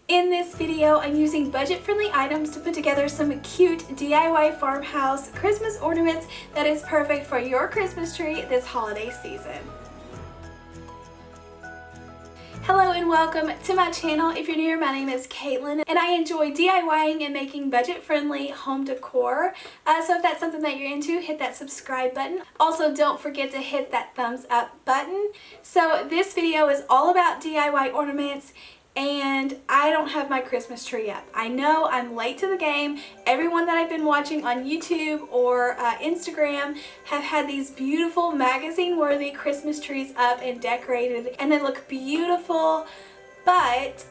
In this video, I'm using budget-friendly items to put together some cute DIY farmhouse Christmas ornaments that is perfect for your Christmas tree this holiday season. Hello and welcome to my channel. If you're new, my name is Katelyn and I enjoy DIYing and making budget-friendly home decor. So if that's something that you're into, hit that subscribe button. Also, don't forget to hit that thumbs up button. So this video is all about DIY ornaments, and I don't have my Christmas tree up. I know I'm late to the game. Everyone that I've been watching on YouTube or Instagram have had these beautiful magazine-worthy Christmas trees up and decorated, and they look beautiful. But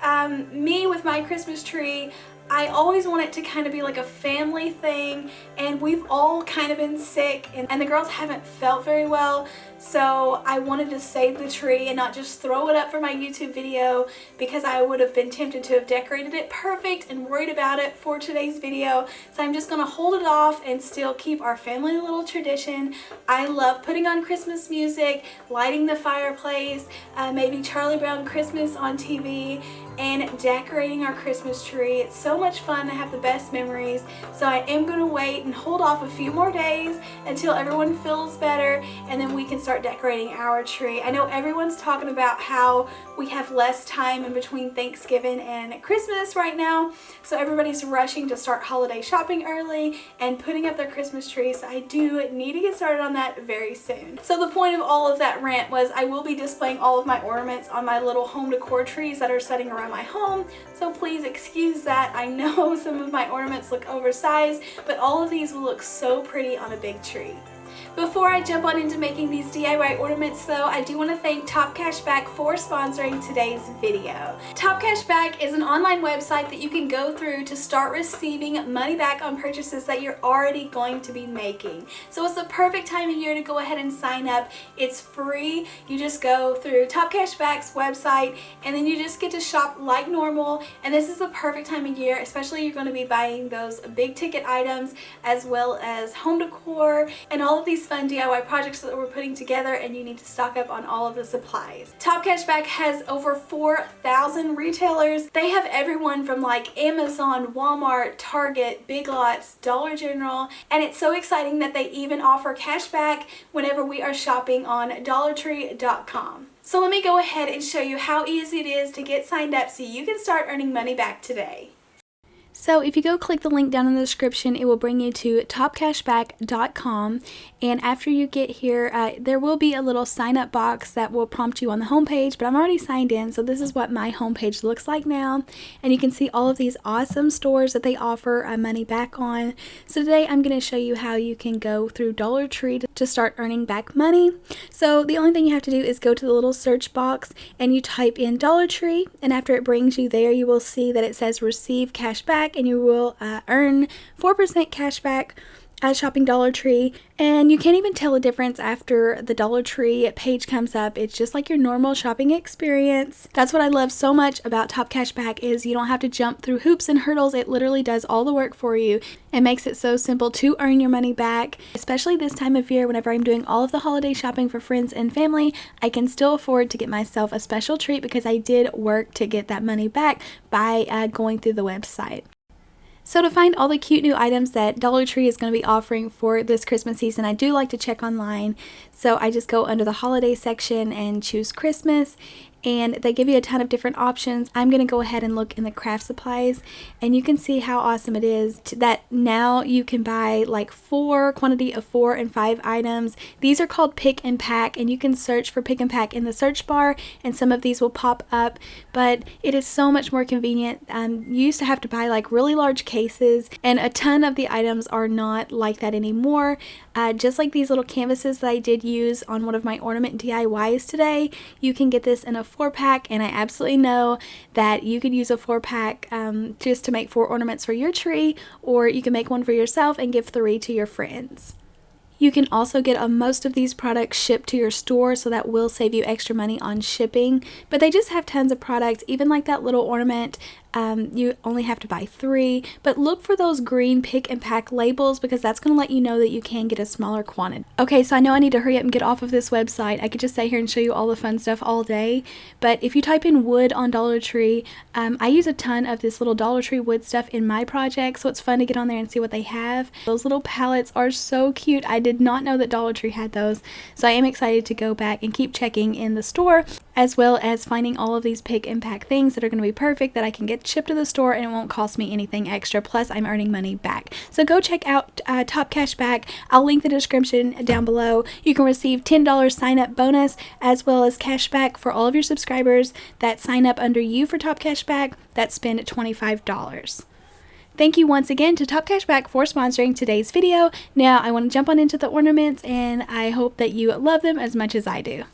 me with my Christmas tree, I always want it to kind of be like a family thing, and we've all kind of been sick and the girls haven't felt very well, so I wanted to save the tree and not just throw it up for my YouTube video, because I would have been tempted to have decorated it perfect and worried about it for today's video. So I'm just going to hold it off and still keep our family little tradition. I love putting on Christmas music, lighting the fireplace, maybe Charlie Brown Christmas on TV, and decorating our Christmas tree. It's so much fun. I have the best memories. So I am going to wait and hold off a few more days until everyone feels better, and then we can start decorating our tree. I know everyone's talking about how we have less time in between Thanksgiving and Christmas right now, so everybody's rushing to start holiday shopping early and putting up their Christmas trees. So I do need to get started on that very soon. So the point of all of that rant was I will be displaying all of my ornaments on my little home decor trees that are setting around my home, so please excuse that. I know some of my ornaments look oversized, but all of these will look so pretty on a big tree. Before I jump on into making these DIY ornaments though, I do want to thank Top Cashback for sponsoring today's video. Top Cashback is an online website that you can go through to start receiving money back on purchases that you're already going to be making. So it's the perfect time of year to go ahead and sign up. It's free. You just go through Top Cashback's website and then you just get to shop like normal, and this is the perfect time of year, especially you're going to be buying those big ticket items as well as home decor and all of these fun DIY projects that we're putting together, and you need to stock up on all of the supplies. Top Cashback has over 4,000 retailers. They have everyone from like Amazon, Walmart, Target, Big Lots, Dollar General, and it's so exciting that they even offer cashback whenever we are shopping on DollarTree.com. So let me go ahead and show you how easy it is to get signed up so you can start earning money back today. So if you go click the link down in the description, it will bring you to topcashback.com, and after you get here, there will be a little sign up box that will prompt you on the homepage, but I'm already signed in, so this is what my homepage looks like now, and you can see all of these awesome stores that they offer money back on. So today I'm going to show you how you can go through Dollar Tree to start earning back money. So the only thing you have to do is go to the little search box and you type in Dollar Tree, and after it brings you there, you will see that it says receive cashback, and you will earn 4% cash back shopping Dollar Tree, and you can't even tell a difference after the Dollar Tree page comes up. It's just like your normal shopping experience. That's what I love so much about Top Cashback, is you don't have to jump through hoops and hurdles. It literally does all the work for you and makes it so simple to earn your money back. Especially this time of year, whenever I'm doing all of the holiday shopping for friends and family, I can still afford to get myself a special treat because I did work to get that money back by going through the website. So to find all the cute new items that Dollar Tree is going to be offering for this Christmas season, I do like to check online. So I just go under the holiday section and choose Christmas, and they give you a ton of different options. I'm going to go ahead and look in the craft supplies, and you can see how awesome it is that now you can buy like quantity of 4 and 5 items. These are called pick and pack, and you can search for pick and pack in the search bar, and some of these will pop up, but it is so much more convenient. You used to have to buy like really large cases, and a ton of the items are not like that anymore. Just like these little canvases that I did use on one of my ornament DIYs today, you can get this in a 4-pack, and I absolutely know that you could use a 4-pack just to make 4 ornaments for your tree, or you can make one for yourself and give 3 to your friends. You can also get most of these products shipped to your store, so that will save you extra money on shipping. But they just have tons of products, even like that little ornament. You only have to buy 3, but look for those green pick and pack labels because that's going to let you know that you can get a smaller quantity. Okay, so I know I need to hurry up and get off of this website. I could just stay here and show you all the fun stuff all day, but if you type in wood on Dollar Tree, I use a ton of this little Dollar Tree wood stuff in my project, so it's fun to get on there and see what they have. Those little palettes are so cute. I did not know that Dollar Tree had those, so I am excited to go back and keep checking in the store, as well as finding all of these pick and pack things that are going to be perfect that I can get shipped to the store and it won't cost me anything extra, plus I'm earning money back. So go check out Top Cashback. I'll link the description down below. You can receive $10 sign up bonus as well as cashback for all of your subscribers that sign up under you for Top Cashback that spend $25. Thank you once again to Top Cashback for sponsoring today's video. Now I want to jump on into the ornaments, and I hope that you love them as much as I do.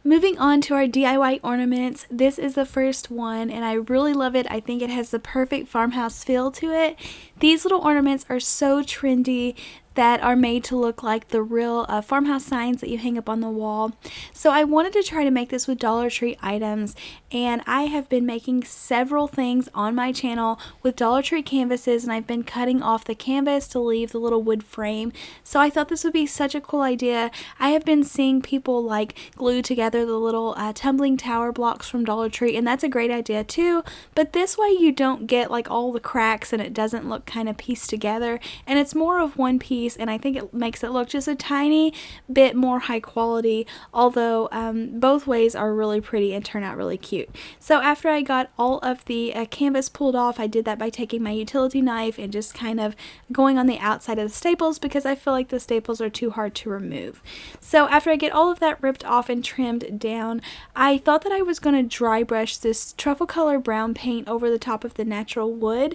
Moving on to our DIY ornaments, this is the first one and I really love it. I think it has the perfect farmhouse feel to it. These little ornaments are so trendy that are made to look like the real farmhouse signs that you hang up on the wall. So I wanted to try to make this with Dollar Tree items, and I have been making several things on my channel with Dollar Tree canvases, and I've been cutting off the canvas to leave the little wood frame. So I thought this would be such a cool idea. I have been seeing people like glue together the little tumbling tower blocks from Dollar Tree, and that's a great idea too, but this way you don't get like all the cracks and it doesn't look kind of pieced together, and it's more of one piece, and I think it makes it look just a tiny bit more high quality, although both ways are really pretty and turn out really cute. So after I got all of the canvas pulled off, I did that by taking my utility knife and just kind of going on the outside of the staples because I feel like the staples are too hard to remove. So after I get all of that ripped off and trimmed down, I thought that I was going to dry brush this truffle color brown paint over the top of the natural wood,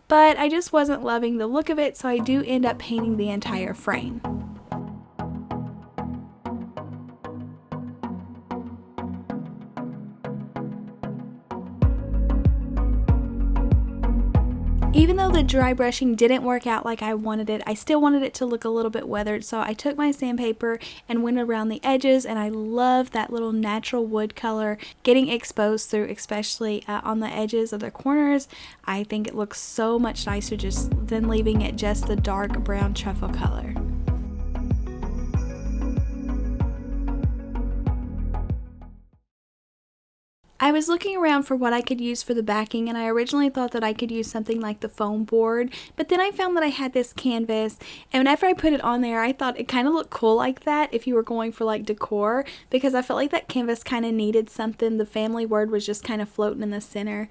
but I just wasn't loving the look of it, so I do end up painting the entire frame. Even though the dry brushing didn't work out like I wanted it, I still wanted it to look a little bit weathered, so I took my sandpaper and went around the edges, and I love that little natural wood color getting exposed through, especially on the edges of the corners. I think it looks so much nicer just than leaving it just the dark brown truffle color. I was looking around for what I could use for the backing, and I originally thought that I could use something like the foam board, but then I found that I had this canvas, and whenever I put it on there I thought it kind of looked cool like that if you were going for like decor, because I felt like that canvas kind of needed something. The family word was just kind of floating in the center,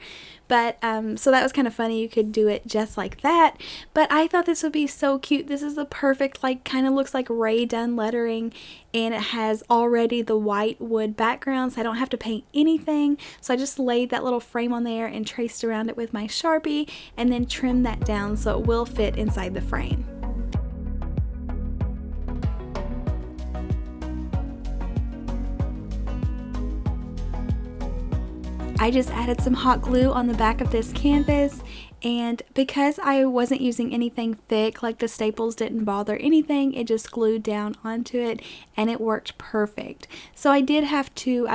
but so that was kind of funny. You could do it just like that, but I thought this would be so cute. This is the perfect, like, kind of looks like Ray done lettering, and it has already the white wood background, so I don't have to paint anything. So I just laid that little frame on there and traced around it with my Sharpie, and then trimmed that down so it will fit inside the frame. I just added some hot glue on the back of this canvas, and because I wasn't using anything thick, like the staples didn't bother anything, it just glued down onto it and it worked perfect. So I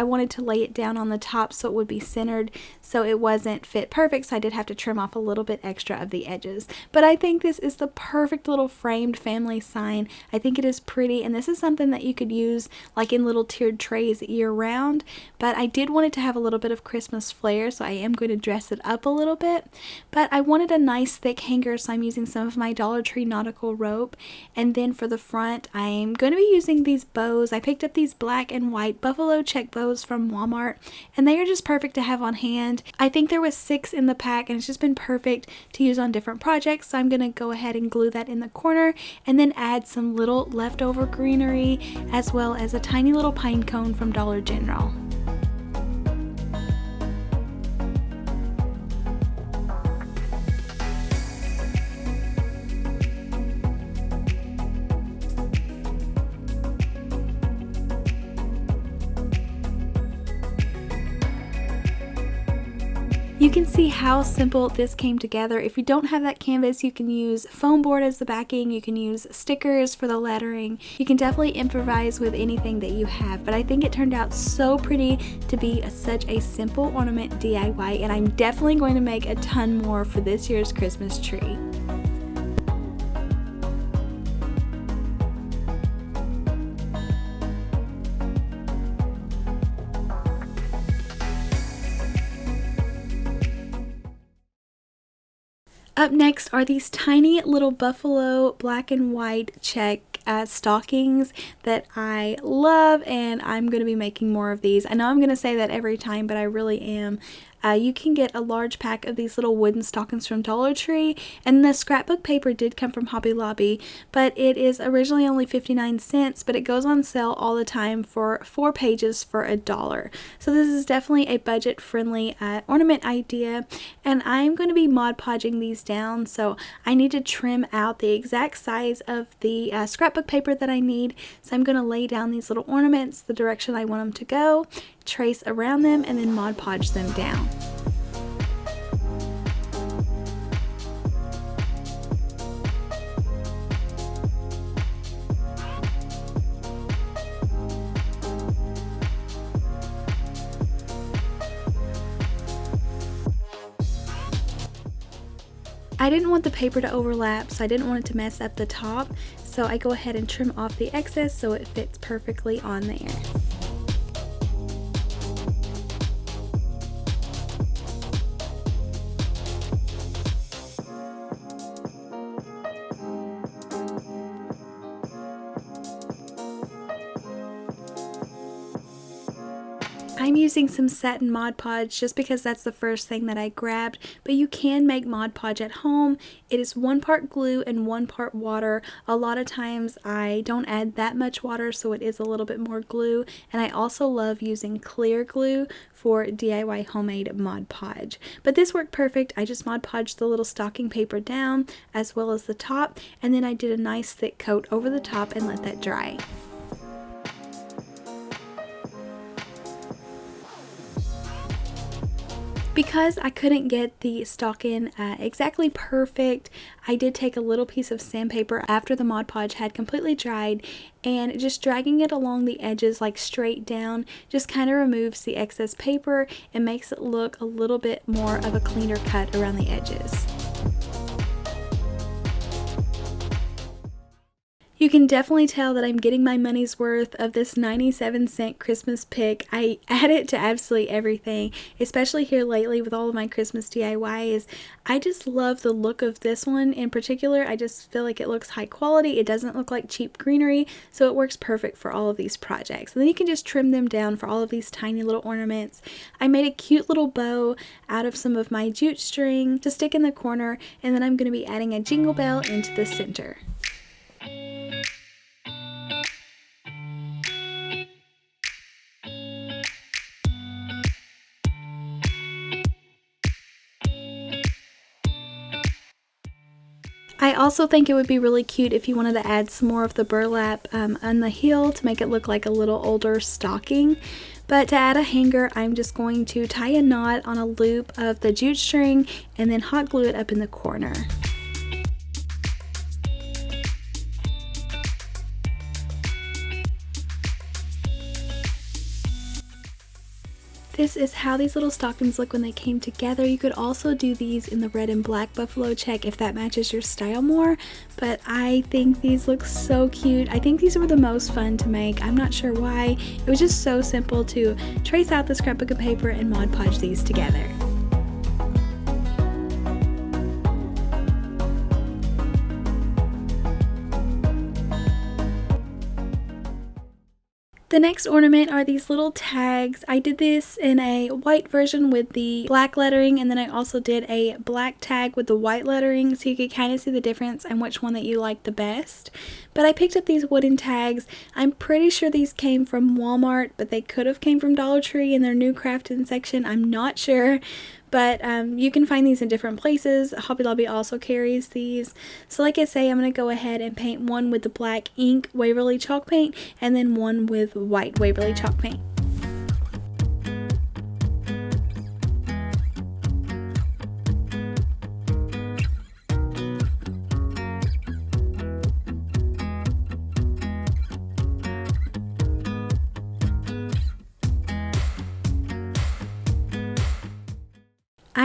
wanted to lay it down on the top so it would be centered, so it wasn't fit perfect, so I did have to trim off a little bit extra of the edges. But I think this is the perfect little framed family sign. I think it is pretty, and this is something that you could use like in little tiered trays year round, but I did want it to have a little bit of Christmas flair, so I am going to dress it up a little bit. But I wanted a nice thick hanger, so I'm using some of my Dollar Tree nautical rope, and then for the front I'm going to be using these bows. I picked up these black and white buffalo check bows from Walmart, and they are just perfect to have on hand. I think there was 6 in the pack, and it's just been perfect to use on different projects, so I'm going to go ahead and glue that in the corner and then add some little leftover greenery as well as a tiny little pine cone from Dollar General. You can see how simple this came together. If you don't have that canvas, you can use foam board as the backing, you can use stickers for the lettering. You can definitely improvise with anything that you have, but I think it turned out so pretty to be such a simple ornament DIY, and I'm definitely going to make a ton more for this year's Christmas tree. Up next are these tiny little buffalo black and white check stockings that I love, and I'm going to be making more of these. I know I'm going to say that every time, but I really am. You can get a large pack of these little wooden stockings from Dollar Tree, and the scrapbook paper did come from Hobby Lobby, but it is originally only 59 cents, but it goes on sale all the time for 4 pages for $1. So this is definitely a budget-friendly ornament idea, and I'm going to be Mod Podging these down, so I need to trim out the exact size of the scrapbook paper that I need. So I'm going to lay down these little ornaments the direction I want them to go, trace around them, and then Mod Podge them down. I didn't want the paper to overlap, so I didn't want it to mess up the top, so I go ahead and trim off the excess so it fits perfectly on there. I'm using some satin Mod Podge just because that's the first thing that I grabbed, but you can make Mod Podge at home. It is 1 part glue and 1 part water. A lot of times I don't add that much water, so it is a little bit more glue, and I also love using clear glue for DIY homemade Mod Podge. But this worked perfect. I just Mod Podged the little stocking paper down as well as the top, and then I did a nice thick coat over the top and let that dry. Because I couldn't get the stocking exactly perfect, I did take a little piece of sandpaper after the Mod Podge had completely dried, and just dragging it along the edges like straight down just kind of removes the excess paper and makes it look a little bit more of a cleaner cut around the edges. You can definitely tell that I'm getting my money's worth of this 97-cent Christmas pick. I add it to absolutely everything, especially here lately with all of my Christmas DIYs. I just love the look of this one in particular. I just feel like it looks high quality. It doesn't look like cheap greenery, so it works perfect for all of these projects. And then you can just trim them down for all of these tiny little ornaments. I made a cute little bow out of some of my jute string to stick in the corner, and then I'm going to be adding a jingle bell into the center. I also think it would be really cute if you wanted to add some more of the burlap on the heel to make it look like a little older stocking. But to add a hanger, I'm just going to tie a knot on a loop of the jute string and then hot glue it up in the corner. This is how these little stockings look when they came together. You could also do these in the red and black buffalo check if that matches your style more, but I think these look so cute. I think these were the most fun to make. I'm not sure why. It was just so simple to trace out the scrapbook of paper and Mod Podge these together. The next ornament are these little tags. I did this in a white version with the black lettering, and then I also did a black tag with the white lettering, so you could kind of see the difference and which one that you like the best. But I picked up these wooden tags. I'm pretty sure these came from Walmart, but they could have came from Dollar Tree in their new crafting section. I'm not sure. But you can find these in different places. Hobby Lobby also carries these. So like I say, I'm going to go ahead and paint one with the black ink Waverly chalk paint and then one with white Waverly chalk paint.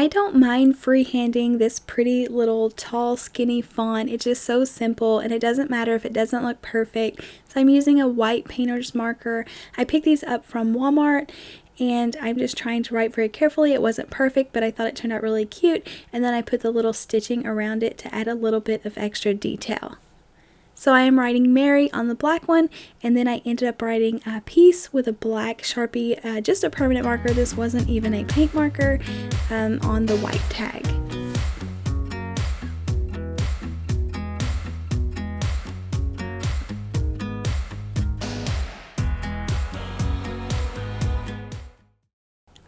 I don't mind freehanding this pretty little tall skinny font. It's just so simple and it doesn't matter if it doesn't look perfect. So I'm using a white painter's marker. I picked these up from Walmart and I'm just trying to write very carefully. It wasn't perfect, but I thought it turned out really cute, and then I put the little stitching around it to add a little bit of extra detail. So I am writing Mary on the black one, and then I ended up writing a piece with a black Sharpie, just a permanent marker. This wasn't even a paint marker, on the white tag.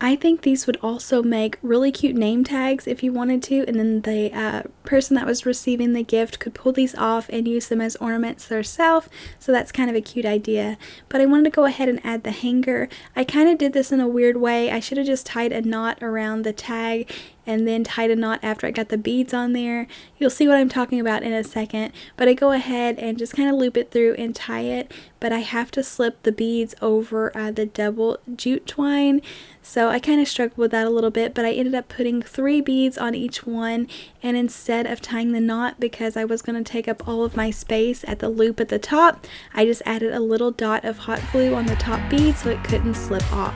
I think these would also make really cute name tags if you wanted to, and then the person that was receiving the gift could pull these off and use them as ornaments themselves, so that's kind of a cute idea. But I wanted to go ahead and add the hanger. I kind of did this in a weird way. I should have just tied a knot around the tag and then tied a knot after I got the beads on there. You'll see what I'm talking about in a second, but I go ahead and just kind of loop it through and tie it, but I have to slip the beads over the double jute twine, so I kind of struggled with that a little bit, but I ended up putting 3 beads on each one, and instead of tying the knot, because I was going to take up all of my space at the loop at the top, I just added a little dot of hot glue on the top bead so it couldn't slip off.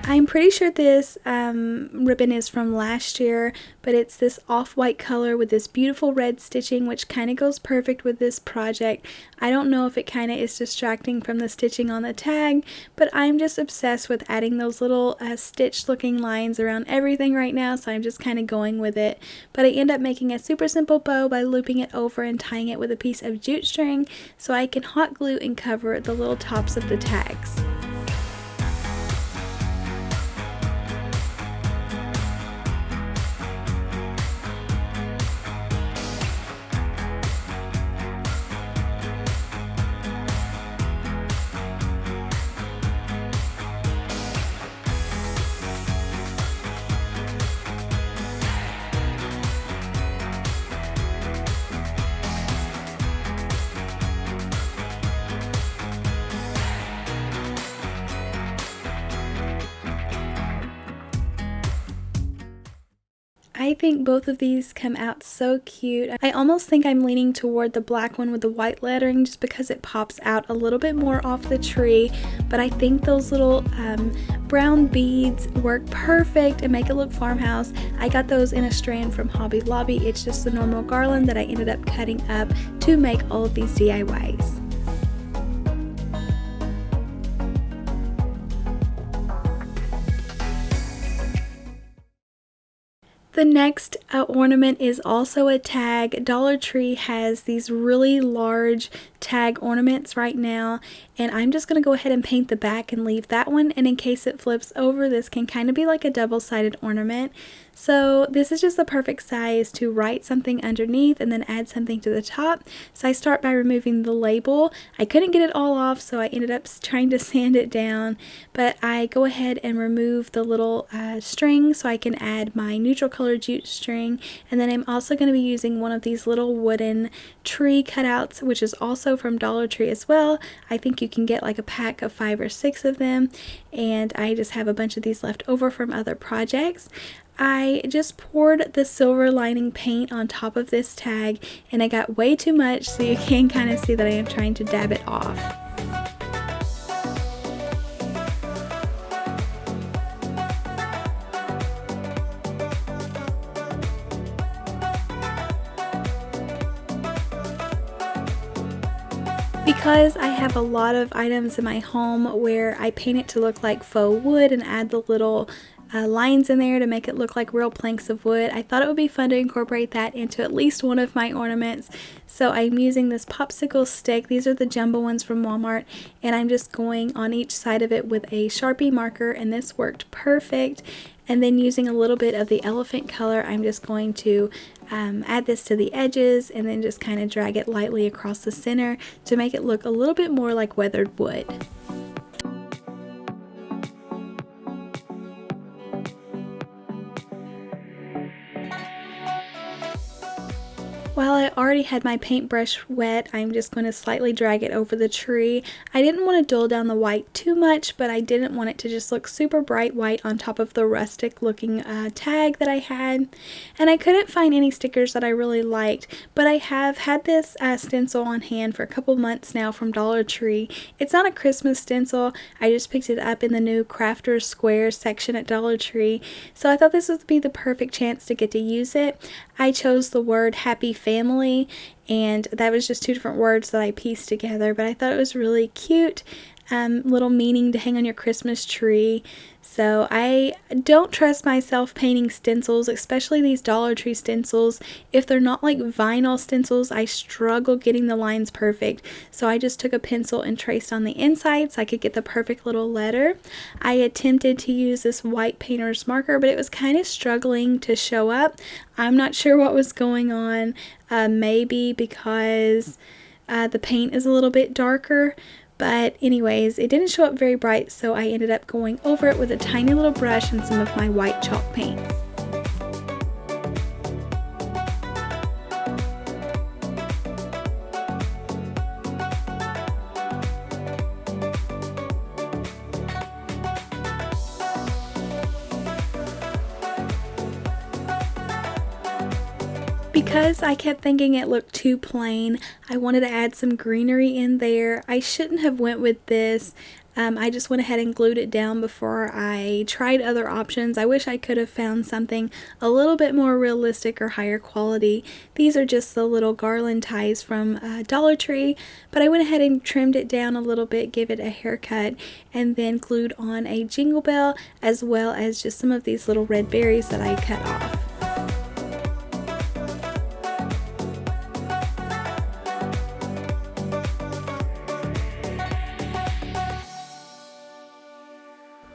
I'm pretty sure this ribbon is from last year, but it's this off-white color with this beautiful red stitching, which kind of goes perfect with this project. I don't know if it kind of is distracting from the stitching on the tag, but I'm just obsessed with adding those little stitched looking lines around everything right now, so I'm just kind of going with it. But I end up making a super simple bow by looping it over and tying it with a piece of jute string so I can hot glue and cover the little tops of the tags. I think both of these come out so cute. I almost think I'm leaning toward the black one with the white lettering just because it pops out a little bit more off the tree, but I think those little brown beads work perfect and make it look farmhouse. I got those in a strand from Hobby Lobby. It's just the normal garland that I ended up cutting up to make all of these DIYs. The next ornament is also a tag. Dollar Tree has these really large tag ornaments right now, and I'm just going to go ahead and paint the back and leave that one, and in case it flips over, this can kind of be like a double-sided ornament. So this is just the perfect size to write something underneath and then add something to the top. So I start by removing the label. I couldn't get it all off, so I ended up trying to sand it down, but I go ahead and remove the little string so I can add my neutral color jute string, and then I'm also going to be using one of these little wooden tree cutouts, which is also from Dollar Tree as well. I think you can get like a pack of 5 or 6 of them, and I just have a bunch of these left over from other projects. I just poured the silver lining paint on top of this tag, and I got way too much, so you can kind of see that I am trying to dab it off. Because I have a lot of items in my home where I paint it to look like faux wood and add the little lines in there to make it look like real planks of wood, I thought it would be fun to incorporate that into at least one of my ornaments. So I'm using this popsicle stick. These are the jumbo ones from Walmart, and I'm just going on each side of it with a Sharpie marker, and this worked perfect. And then using a little bit of the elephant color, I'm just going to add this to the edges and then just kind of drag it lightly across the center to make it look a little bit more like weathered wood. While I already had my paintbrush wet, I'm just going to slightly drag it over the tree. I didn't want to dull down the white too much, but I didn't want it to just look super bright white on top of the rustic looking tag that I had. And I couldn't find any stickers that I really liked, but I have had this stencil on hand for a couple months now from Dollar Tree. It's not a Christmas stencil. I just picked it up in the new Crafters Squares section at Dollar Tree, so I thought this would be the perfect chance to get to use it. I chose the word Happy Family, and that was just two different words that I pieced together, but I thought it was really cute, little meaning to hang on your Christmas tree. So I don't trust myself painting stencils, especially these Dollar Tree stencils. If they're not like vinyl stencils, I struggle getting the lines perfect. So I just took a pencil and traced on the inside so I could get the perfect little letter. I attempted to use this white painter's marker, but it was kind of struggling to show up. I'm not sure what was going on. Maybe because the paint is a little bit darker. But anyways, it didn't show up very bright, so I ended up going over it with a tiny little brush and some of my white chalk paint. Because I kept thinking it looked too plain, I wanted to add some greenery in there. I shouldn't have went with this. I just went ahead and glued it down before I tried other options. I wish I could have found something a little bit more realistic or higher quality. These are just the little garland ties from Dollar Tree, but I went ahead and trimmed it down a little bit, gave it a haircut, and then glued on a jingle bell as well as just some of these little red berries that I cut off.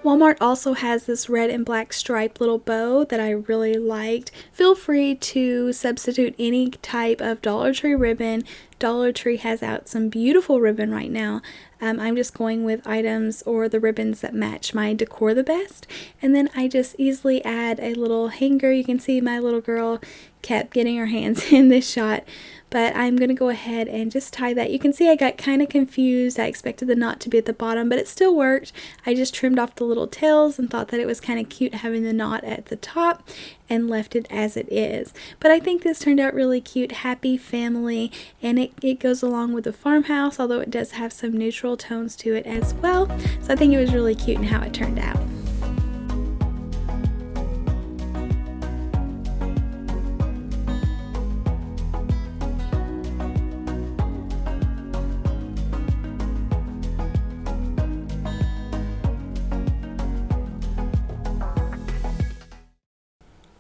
Walmart also has this red and black striped little bow that I really liked. Feel free to substitute any type of Dollar Tree ribbon. Dollar Tree has out some beautiful ribbon right now. I'm just going with items or the ribbons that match my decor the best. And then I just easily add a little hanger. You can see my little girl kept getting her hands in this shot. But I'm going to go ahead and just tie that. You can see I got kind of confused. I expected the knot to be at the bottom, but it still worked. I just trimmed off the little tails and thought that it was kind of cute having the knot at the top and left it as it is. But I think this turned out really cute. Happy Family, and it goes along with the farmhouse, although it does have some neutral tones to it as well. So I think it was really cute in how it turned out.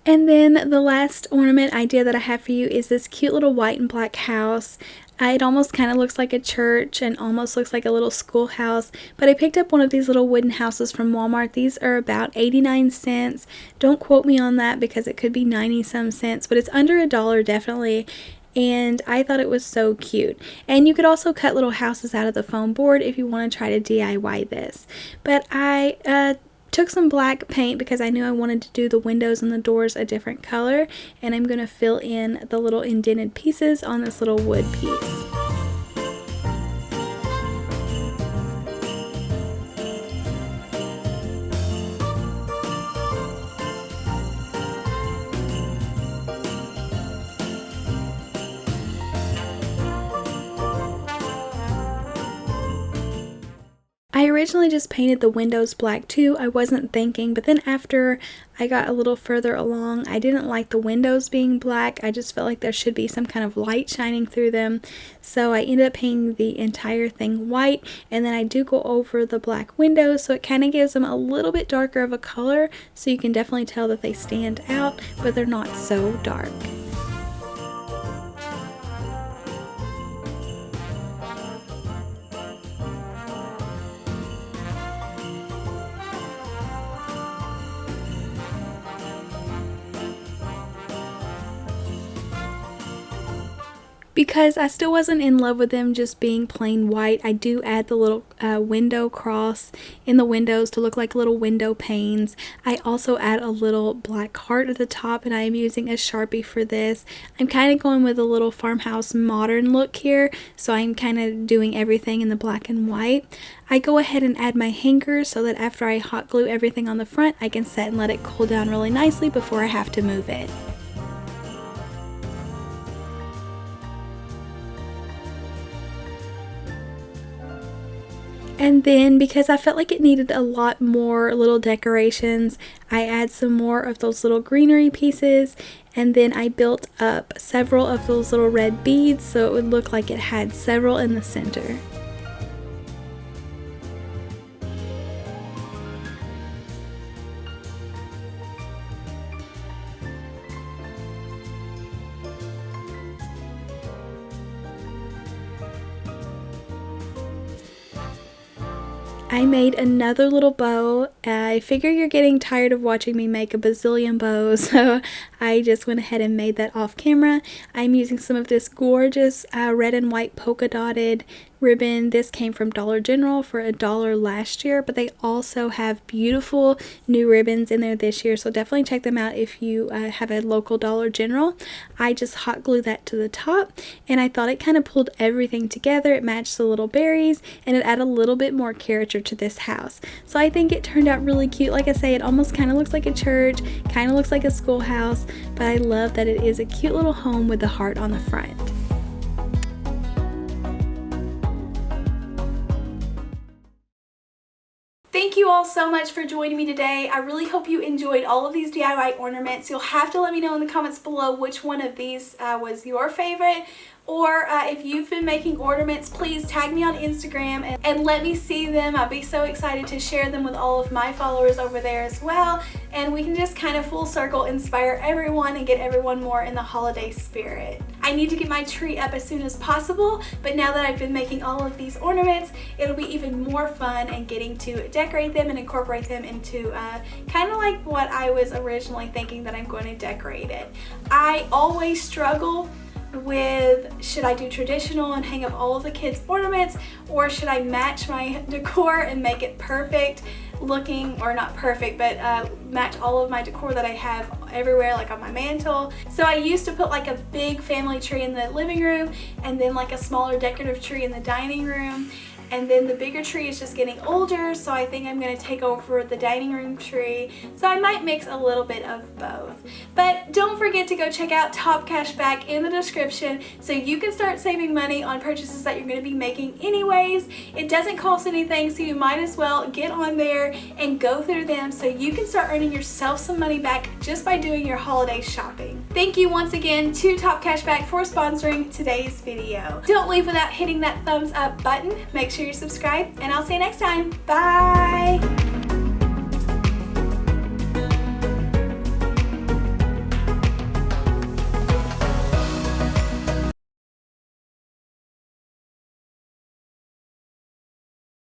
And then the last ornament idea that I have for you is this cute little white and black house. It almost kind of looks like a church and almost looks like a little schoolhouse, but I picked up one of these little wooden houses from Walmart. These are about 89 cents. Don't quote me on that because it could be 90 some cents, but it's under $1 definitely. And I thought it was so cute. And you could also cut little houses out of the foam board if you want to try to DIY this. But I took some black paint because I knew I wanted to do the windows and the doors a different color, and I'm going to fill in the little indented pieces on this little wood piece. I originally just painted the windows black too. I wasn't thinking, but then after I got a little further along, I didn't like the windows being black. I just felt like there should be some kind of light shining through them. So I ended up painting the entire thing white, and then I do go over the black windows so it kind of gives them a little bit darker of a color, so you can definitely tell that they stand out, but they're not so dark. Because I still wasn't in love with them just being plain white, I do add the little window cross in the windows to look like little window panes. I also add a little black heart at the top, and I am using a Sharpie for this. I'm kind of going with a little farmhouse modern look here, so I'm kind of doing everything in the black and white. I go ahead and add my hangers so that after I hot glue everything on the front, I can set and let it cool down really nicely before I have to move it. And then, because I felt like it needed a lot more little decorations, I add some more of those little greenery pieces, and then I built up several of those little red beads so it would look like it had several in the center. I made another little bow. I figure you're getting tired of watching me make a bazillion bows, so I just went ahead and made that off camera. I'm using some of this gorgeous red and white polka dotted ribbon. This came from Dollar General for $1 last year, but they also have beautiful new ribbons in there this year, so definitely check them out if you have a local Dollar General. I just hot glued that to the top, and I thought it kind of pulled everything together. It matched the little berries, and it added a little bit more character to this house. So I think it turned out really cute. Like I say, it almost kind of looks like a church, kind of looks like a schoolhouse, but I love that it is a cute little home with the heart on the front. Thank you all so much for joining me today. I really hope you enjoyed all of these DIY ornaments. You'll have to let me know in the comments below which one of these was your favorite. Or if you've been making ornaments, please tag me on Instagram and let me see them. I'll be so excited to share them with all of my followers over there as well. And we can just kind of full circle inspire everyone and get everyone more in the holiday spirit. I need to get my tree up as soon as possible, but now that I've been making all of these ornaments, it'll be even more fun and getting to decorate them and incorporate them into kind of like what I was originally thinking that I'm going to decorate it. I always struggle with, should I do traditional and hang up all of the kids' ornaments, or should I match my decor and make it perfect looking, or not perfect, but match all of my decor that I have everywhere, like on my mantle. So I used to put like a big family tree in the living room and then like a smaller decorative tree in the dining room. And then the bigger tree is just getting older, so I think I'm going to take over the dining room tree. So I might mix a little bit of both. But don't forget to go check out Top Cashback in the description so you can start saving money on purchases that you're going to be making anyways. It doesn't cost anything, so you might as well get on there and go through them so you can start earning yourself some money back just by doing your holiday shopping. Thank you once again to Top Cashback for sponsoring today's video. Don't leave without hitting that thumbs up button. Make sure you're subscribed, and I'll see you next time. Bye!